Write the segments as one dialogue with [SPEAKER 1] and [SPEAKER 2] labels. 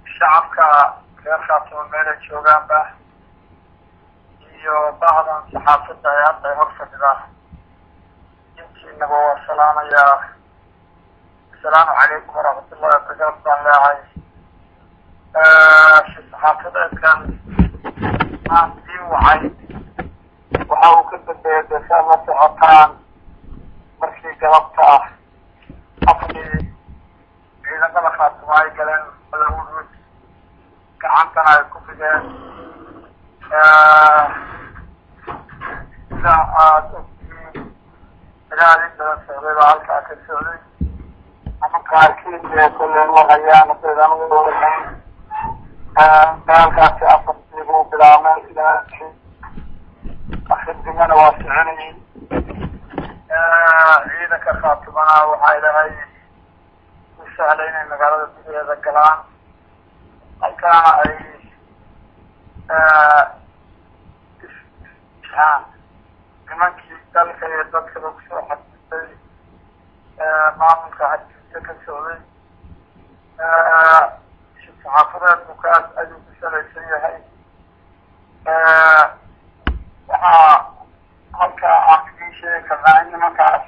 [SPEAKER 1] shacabka reer khaatumo meelay joogaanba iyo bacdan saxaafadda ee hadda hor fadhida intiinaba waa salaamayaa. asalaamu calaykum waraxmatullahi wabarakaatu baan leehay. saxaafadeedkan maan sii wacay waxa uu ka dambeeya dee si aad la socotaan markii galabta ah afkii ciidamada khaatumo ay galeen malawuud gacantana ay ku fideen. sida aada ogtihiin dagaalin badan socday baa halkaa ka socday ama qaarkiis ee kolle la hayaan deegaanadoodahan dagaalkaasi afartii buu bilaabmay ilaa akhirdigana waa soconayay. ciidanka khaatumana waxaa ilaahay u sahlay inay magaalada gudaheeda galaan halkaana ay nimankii dalka iyo dadkaba kusoo xadgudbay maamulka xadgudubka ka socday. saxaafadeedku kaas ayuu ku salaysan yahay. waxaa halkaa aan idiin sheegi karnaa in nimankaas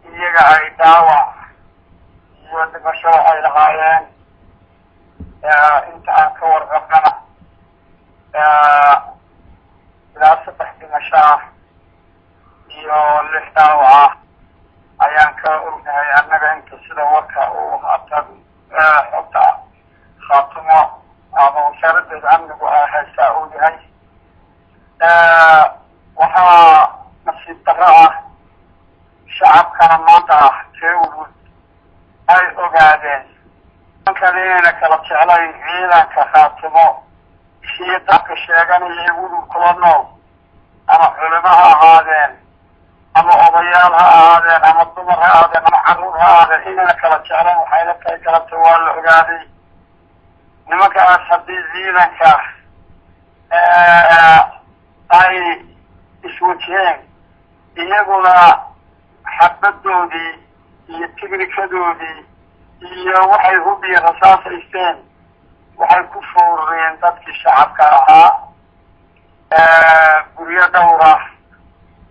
[SPEAKER 1] iyaga ay dhaawac iyo dhimasho ay lahaayeen. inta aan ka warqabnana ilaa 3 dhimasho ah iyo 6 dhaawac ah ayaan ka ognahay annaga inta sida warka uu haatan xogta khaatumo ama wasaaraddeeda amnigu ay haysaa uu yahay. waxaa nasiib darro ah shacabkana maanta ah reewuud ay ogaadeen nimankan inayna kala jeclayn ciidanka khaatumo iyo dadka sheeganaya wudug kula nool ama culimo ha ahaadeen ama odayaal ha ahaadeen ama dumar ha ahaadeen ama carruur ha ahaadeen inayna kala jeclayn waxayna tahay galabta waa la ogaaday. nimankaas haddii ciidanka ay iswajheen iyaguna xabaddoodii iyo tignikadoodii iyo waxay hubiya rasaasaysteen waxay ku foorreen dadkii shacabka ahaa. guryo dhowr ah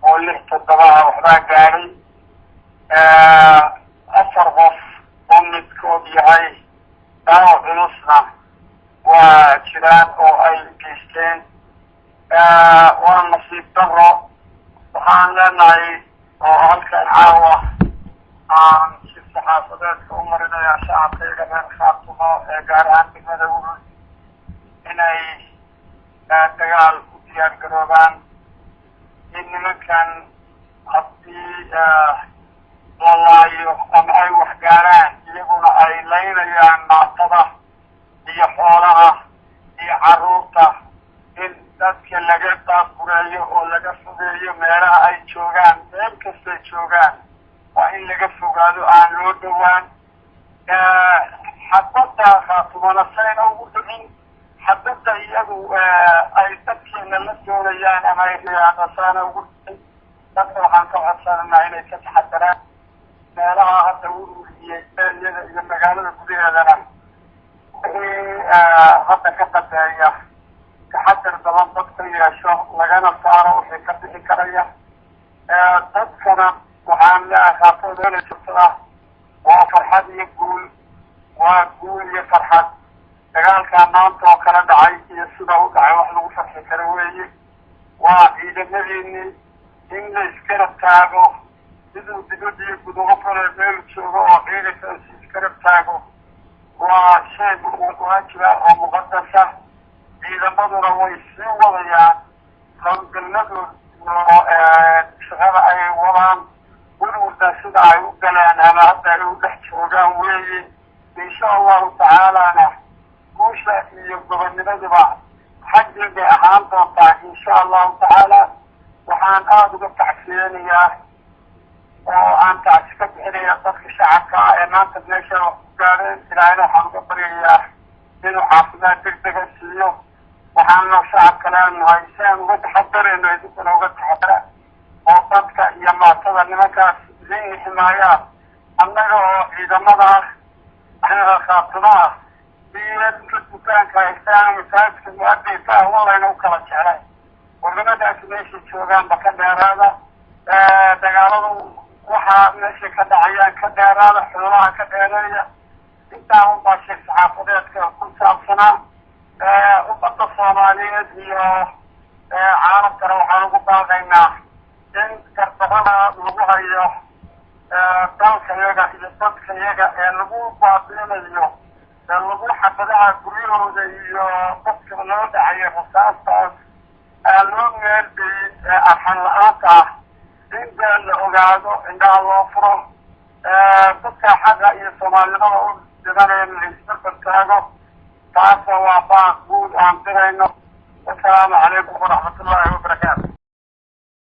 [SPEAKER 1] oo 6-7 ah waxbaa gaadhay. 4 qof oo midkood yahay dhaawac culusna waa jiraan oo ay geysteen. waa nasiib darro. waxaan leenahay oo halkan caawa aan si saxaafadeedka u marinayaa shacabkayga reer khaatumo ee gaar ahaan degmada wudud inay dagaal u diyaar garoobaan. in nimankan haddii la laayo ama ay wax gaaraan iyaguna ay laynayaan naatada iyo xoolaha iyo carruurta in dadka laga daabureeyo oo laga fogeeyo meelaha ay joogaan. meel kastay joogaan waa in laga fogaado aan loo dhowaan. xabadda khaatumona sayna ugu dhicin xabadda iyadu ay dadkeena la doonayaan ama ay riyaaqasaana ugu dhicin. dadka waxaan ka codsananaa inay ka taxadaraan meelaha hadda wudug iyo eryada iyo magaalada gudaheedana wixii hadda ka dambeeya taxadar badan dadka yeesho lagana saaro wixii ka bixi karaya. dadkana waxaan leeyahay khaatooda inay jirtada waa farxad iyo guul. waa guul iyo farxad. dagaalkaa maanta oo kala dhacay iyo sida u dhacay wax lagu farxi karo weeye. waa ciidamadiinii in la iskarab taago siduu dibadda iyo gudogo fale meel joogo oo ciidanka is iskarab taago waa shay waajiba oo muqadasa. ciidamaduna way sii wadayaan hawlgalladooda iyo shaqada ay wadaan wudugda sida ay u galeen ama hadda ay u dhex joogaan weeye. insha allahu tacaalana guusha iyo gobonnimaduba xaggii bay ahaan doontaa insha allahu tacaala. waxaan aada uga tacsiyeynayaa oo aan tacsi ka bixinaya dadka shacabka ah ee maanta meesha wax ku gaadheen. ilaahayna waxaan uga baryayaa inuu caafimaad degdega siiyo. waxaana shacabka leenahay si aan uga taxadarayno idinkuna uga taxadara oo dadka iyo maatada nimankaas idin ximaayaan. annaga oo ciidamada خاطرها في الدكان كايسان مساجد المؤدي فهو والله إنه كلا شعره ولما ذاك ماشي شوغان بكدر هذا دقالوا وحا ماشي كدعيان كدر هذا حلوها كدرية intaan baa sheeg saxaafadeedka ku saabsanaa ummadda Soomaaliyeed iyo caalamkana waxaan ugu baaqaynaa in gardarrada lagu hayo dalkayaga iyo dadkayaga ee lagu baabi'inayo lagu xabadaha guryahooda iyo dadka loo dhacayo rasaastaas loo meelbeeyey arxan la-aanta ah in la ogaado indhaha loo furo dadka xagga iyo soomaalinimada u isbarbartaago taasa waa baaq guud aan dirayno wasalaamu calaykum waraxmatullaahi wabarakaatu